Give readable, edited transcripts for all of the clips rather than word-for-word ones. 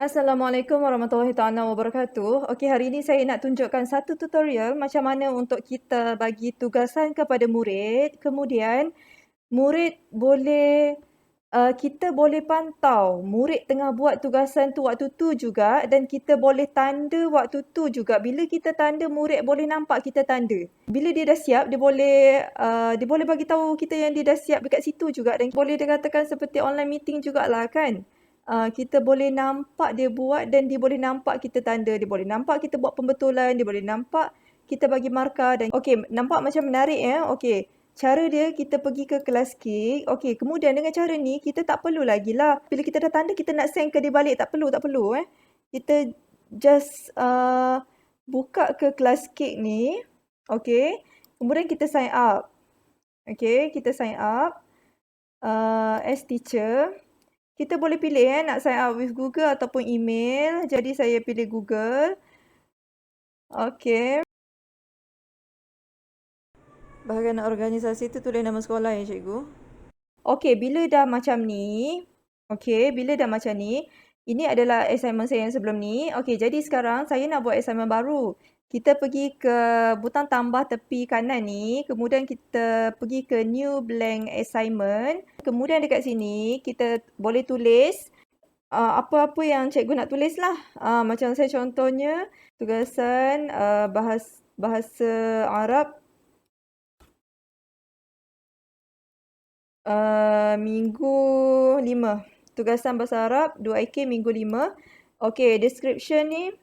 Assalamualaikum warahmatullahi taala wabarakatuh. Okey, hari ini saya nak tunjukkan satu tutorial macam mana untuk kita bagi tugasan kepada murid. Kemudian, murid boleh kita boleh pantau murid tengah buat tugasan tu waktu tu juga dan kita boleh tanda waktu tu juga. Bila kita tanda, murid boleh nampak kita tanda. Bila dia dah siap, dia boleh bagi tahu kita yang dia dah siap dekat situ juga dan boleh dikatakan seperti online meeting jugalah kan. Kita boleh nampak dia buat dan dia boleh nampak kita tanda. Dia boleh nampak kita buat pembetulan, dia boleh nampak kita bagi markah dan okey, nampak macam menarik ya. Okey. Cara dia kita pergi ke kelas Kik. Okey, kemudian dengan cara ni kita tak perlu lagi lah. Bila kita dah tanda kita nak send ke dia balik tak perlu. Kita just buka ke kelas Kik ni. Okey. Kemudian kita sign up. Okey, kita sign up as teacher. Kita boleh pilih nak sign up with Google ataupun email. Jadi saya pilih Google. Okey. Bahagian organisasi tu tulis nama sekolah ya cikgu. Okey, bila dah macam ni, ini adalah assignment saya yang sebelum ni. Okey, jadi sekarang saya nak buat assignment baru. Kita pergi ke butang tambah tepi kanan ni, kemudian kita pergi ke new blank assignment. Kemudian dekat sini kita boleh tulis apa-apa yang cikgu nak tulis lah. Macam saya contohnya tugasan bahasa Arab minggu 5. Tugasan bahasa Arab 2IK minggu 5. Okey, description ni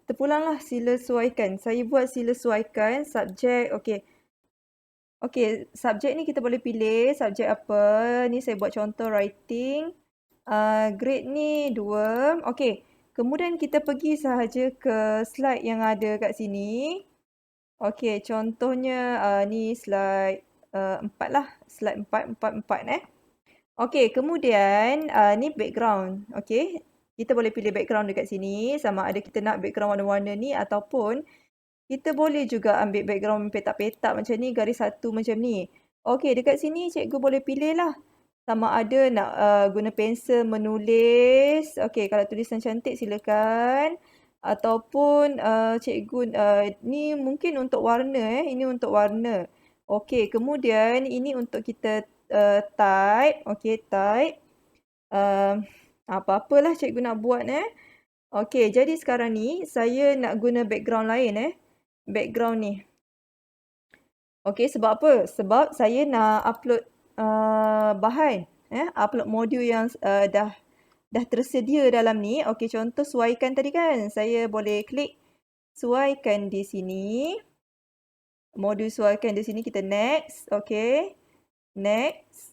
terpulanglah sila sesuaikan. Saya buat sila sesuaikan subjek. Okey. Okey, subjek ni kita boleh pilih subjek apa. Ni saya buat contoh writing. Grade ni 2. Okey. Kemudian kita pergi sahaja ke slide yang ada kat sini. Okey, contohnya ni slide 4 lah. Slide 4. Okey, kemudian ni background. Okey. Kita boleh pilih background dekat sini. Sama ada kita nak background warna-warna ni ataupun kita boleh juga ambil background petak-petak macam ni, garis satu macam ni. Okey, dekat sini cikgu boleh pilih lah. Sama ada nak guna pensel menulis. Okey, kalau tulisan cantik silakan. Ataupun cikgu, ni mungkin untuk warna Ini untuk warna. Okey, kemudian ini untuk kita type. Okey, type. Apa-apalah cikgu nak buat Okey, jadi sekarang ni saya nak guna background lain background ni. Okey, sebab apa? Sebab saya nak upload bahan, upload modul yang dah tersedia dalam ni. Okey, contoh sesuaikan tadi kan. Saya boleh klik sesuaikan di sini. Modul sesuaikan di sini kita next. Okey. Next.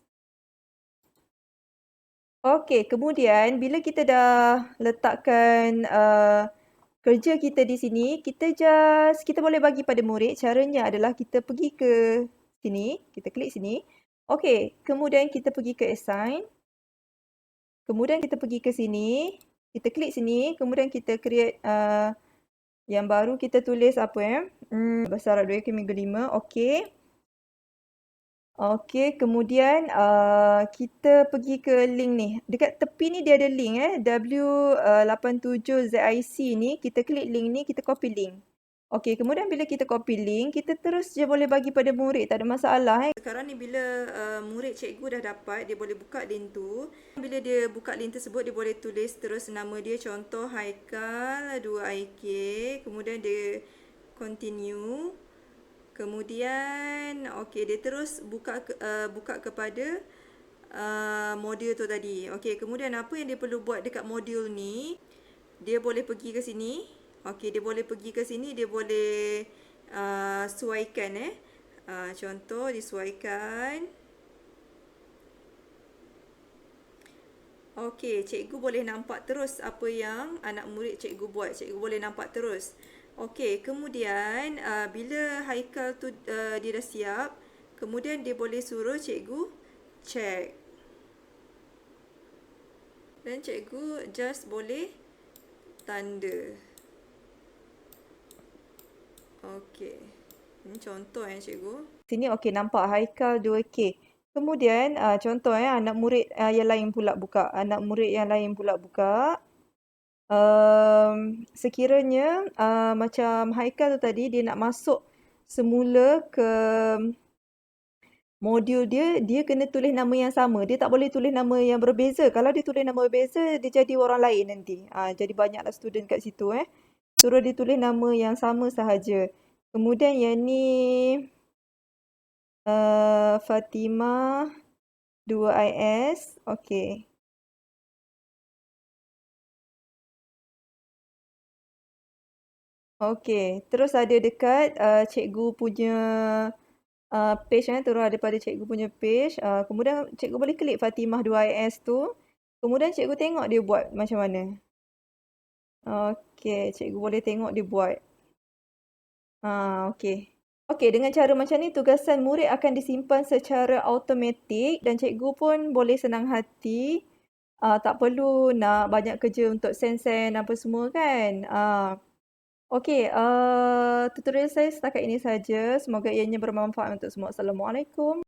Okey, kemudian bila kita dah letakkan kerja kita di sini, kita boleh bagi pada murid. Caranya adalah kita pergi ke sini, kita klik sini. Okey, kemudian kita pergi ke assign. Kemudian kita pergi ke sini, kita klik sini, kemudian kita create yang baru, kita tulis apa bahasa Arab 2 ke minggu 5. Okey. Okey, kemudian kita pergi ke link ni. Dekat tepi ni dia ada link W87ZIC ni. Kita klik link ni, kita copy link. Okey, kemudian bila kita copy link, kita terus je boleh bagi pada murid. Tak ada masalah Sekarang ni bila murid cikgu dah dapat, dia boleh buka link tu. Bila dia buka link tersebut, dia boleh tulis terus nama dia. Contoh Haikal 2IK. Kemudian dia continue. Kemudian okey, dia terus buka kepada modul tu tadi. Okey, kemudian apa yang dia perlu buat dekat modul ni, dia boleh pergi ke sini. Okey, dia boleh pergi ke sini, dia boleh sesuaikan contoh disesuaikan. Okey, cikgu boleh nampak terus apa yang anak murid cikgu buat. Cikgu boleh nampak terus. Okey, kemudian bila Haikal tu dia dah siap, kemudian dia boleh suruh cikgu check. Dan cikgu just boleh tanda. Okey. Ini contoh cikgu. Sini okey, nampak Haikal 2K. Kemudian contoh anak murid yang lain pula buka. Anak murid yang lain pula buka. Sekiranya macam Haikal tu tadi dia nak masuk semula ke modul dia, dia kena tulis nama yang sama. Dia tak boleh tulis nama yang berbeza. Kalau dia tulis nama berbeza, dia jadi orang lain nanti. Jadi banyaklah student kat situ. Suruh dia tulis nama yang sama sahaja. Kemudian yang ni Fatimah 2IS. Okey. Okey. Terus ada dekat cikgu punya page turun ada pada cikgu punya page. Kemudian cikgu boleh klik Fatimah 2IS tu. Kemudian cikgu tengok dia buat macam mana. Okey, cikgu boleh tengok dia buat. Okey. Okey, dengan cara macam ni tugasan murid akan disimpan secara automatik dan cikgu pun boleh senang hati. Tak perlu nak banyak kerja untuk send-send apa semua kan. Okey, tutorial saya setakat ini saja. Semoga ianya bermanfaat untuk semua. Assalamualaikum.